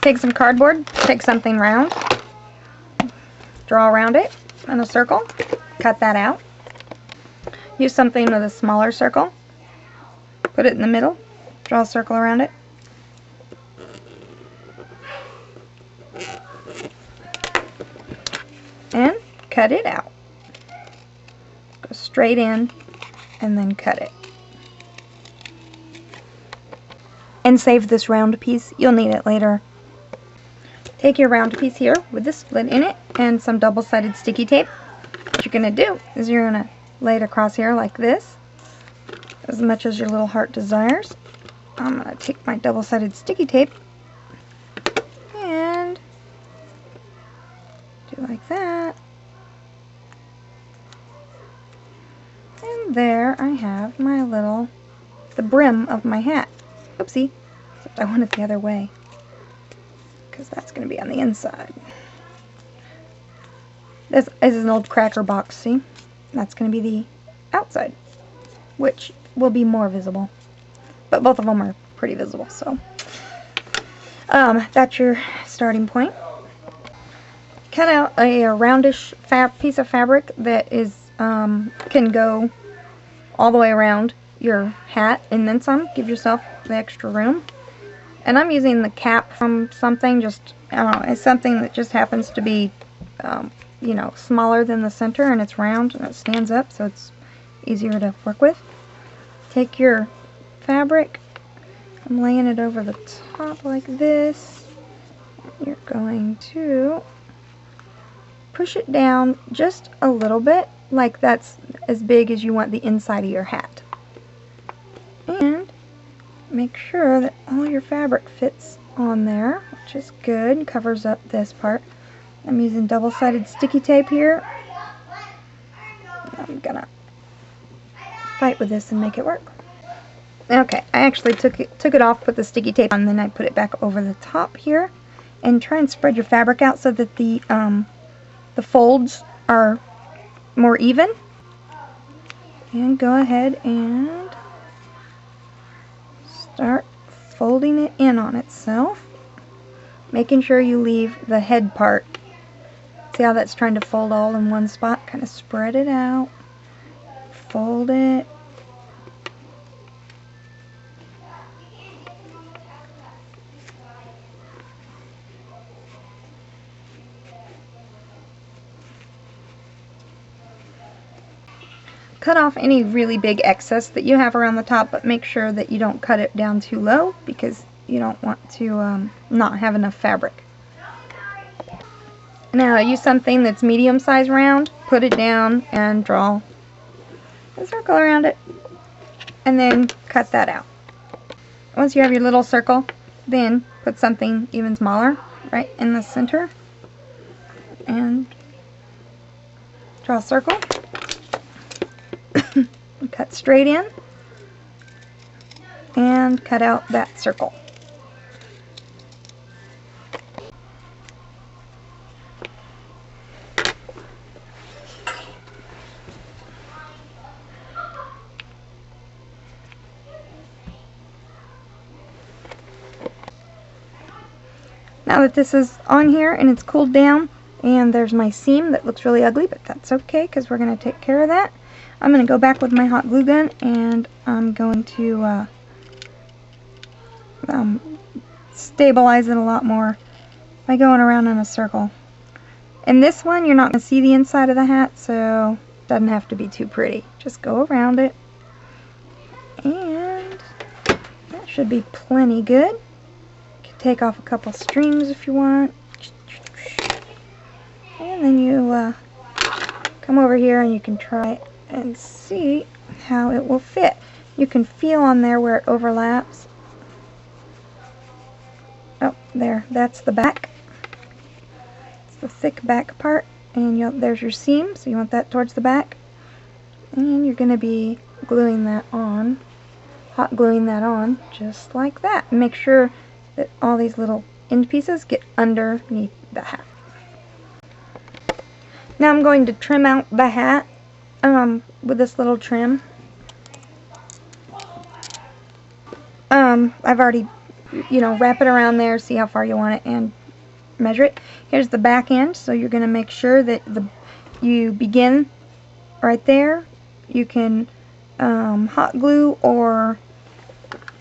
Take some cardboard, take something round, draw around it in a circle, cut that out. Use something with a smaller circle, put it in the middle, draw a circle around it. And cut it out. Go straight in and then cut it. And save this round piece. You'll need it later. Take your round piece here with the split in it and some double-sided sticky tape. What you're going to do is you're going to lay it across here like this, as much as your little heart desires. I'm going to take my double-sided sticky tape and do like that. And there I have the brim of my hat. Oopsie, except I want it the other way, because that's going to be on the inside. This is an old cracker box, see? That's going to be the outside, which will be more visible. But both of them are pretty visible, so. That's your starting point. Cut out a roundish piece of fabric that is can go all the way around your hat and then some. Give yourself the extra room. And I'm using the cap from something, just, I don't know, it's something that just happens to be, you know, smaller than the center, and it's round and it stands up, so it's easier to work with. Take your fabric, I'm laying it over the top like this. You're going to push it down just a little bit, like that's as big as you want the inside of your hat. And make sure that all your fabric fits on there, which is good, covers up this part. I'm using double-sided sticky tape here. I'm gonna fight with this and make it work. Okay, I actually took it off, put the sticky tape on, then I put it back over the top here. And try and spread your fabric out so that the folds are more even. And go ahead and start folding it in on itself, making sure you leave the head part. See how that's trying to fold all in one spot? Kind of spread it out, fold it. Cut off any really big excess that you have around the top, but make sure that you don't cut it down too low because you don't want to not have enough fabric. Now use something that's medium size round, put it down and draw a circle around it, and then cut that out. Once you have your little circle, then put something even smaller right in the center and draw a circle. Cut straight in and cut out that circle. Now that this is on here and it's cooled down, and there's my seam that looks really ugly, but that's okay because we're going to take care of that. I'm going to go back with my hot glue gun and I'm going to stabilize it a lot more by going around in a circle. In this one, you're not going to see the inside of the hat, so it doesn't have to be too pretty. Just go around it, and that should be plenty good. You can take off a couple strings if you want. And then you come over here and you can try and see how it will fit. You can feel on there where it overlaps. Oh, there, that's the back. It's the thick back part, and there's your seam, so you want that towards the back. And you're going to be gluing that on, hot gluing that on, just like that. Make sure that all these little end pieces get underneath the hat. Now I'm going to trim out the hat with this little trim. I've already you know, wrap it around there, see how far you want it, and measure it. Here's the back end, so you're going to make sure that you begin right there. You can hot glue, or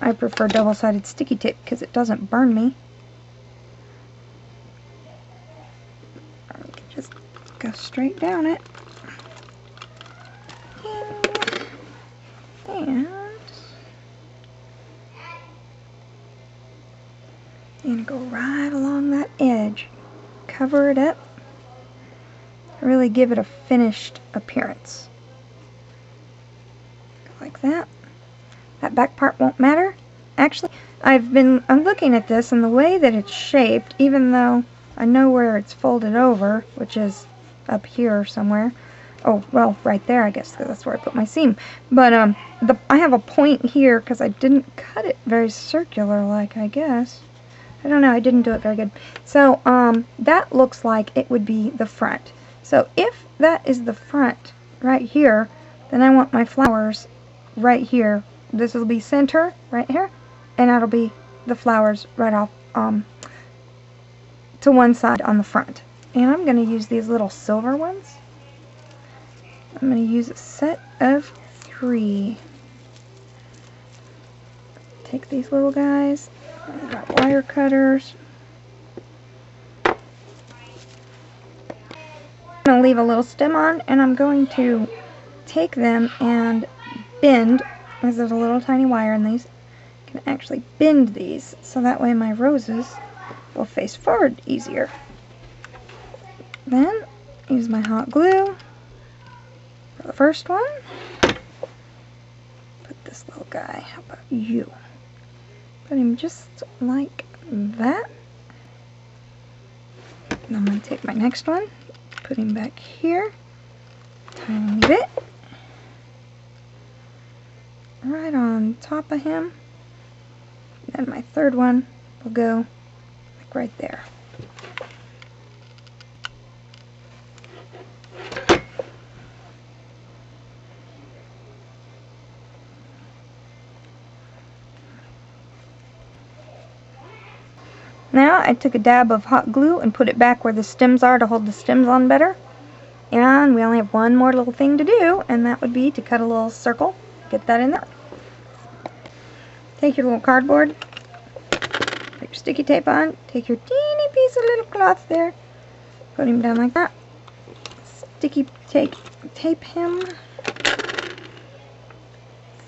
I prefer double-sided sticky tape because it doesn't burn me. Just go straight down it. And go right along that edge. Cover it up. Really give it a finished appearance. Like that. That back part won't matter. Actually, I'm looking at this, and the way that it's shaped, even though I know where it's folded over, which is up here somewhere. Oh, well, right there, I guess, because that's where I put my seam. But I have a point here because I didn't cut it very circular-like, I guess. I don't know, I didn't do it very good. So, that looks like it would be the front. So, if that is the front right here, then I want my flowers right here. This will be center right here, and that'll be the flowers right off to one side on the front. And I'm going to use these little silver ones. I'm going to use a set of 3. Take these little guys. I've got wire cutters. I'm going to leave a little stem on, and I'm going to take them and bend, because there's a little tiny wire in these. I can actually bend these, so that way my roses will face forward easier. Then, use my hot glue for the first one. Put this little guy, how about you? Put him just like that. And I'm going to take my next one, put him back here, tiny bit, right on top of him. And my third one will go like right there. Now I took a dab of hot glue and put it back where the stems are to hold the stems on better. And we only have one more little thing to do, and that would be to cut a little circle. Get that in there. Take your little cardboard, put your sticky tape on, take your teeny piece of little cloth there, put him down like that. Sticky tape him,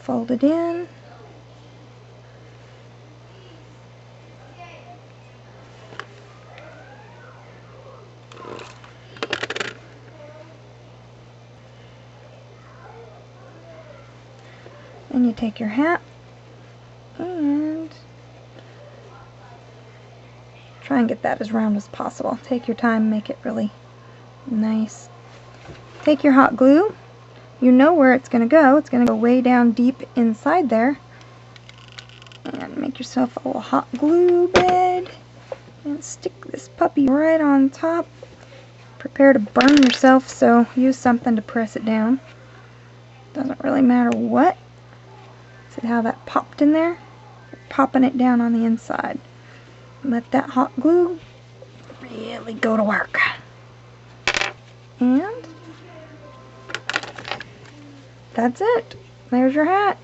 fold it in. And you take your hat and try and get that as round as possible. Take your time, make it really nice. Take your hot glue. You know where it's going to go. It's going to go way down deep inside there. And make yourself a little hot glue bed. And stick this puppy right on top. Prepare to burn yourself, so use something to press it down. Doesn't really matter what. See how that popped in there? You're popping it down on the inside. Let that hot glue really go to work. And that's it. There's your hat.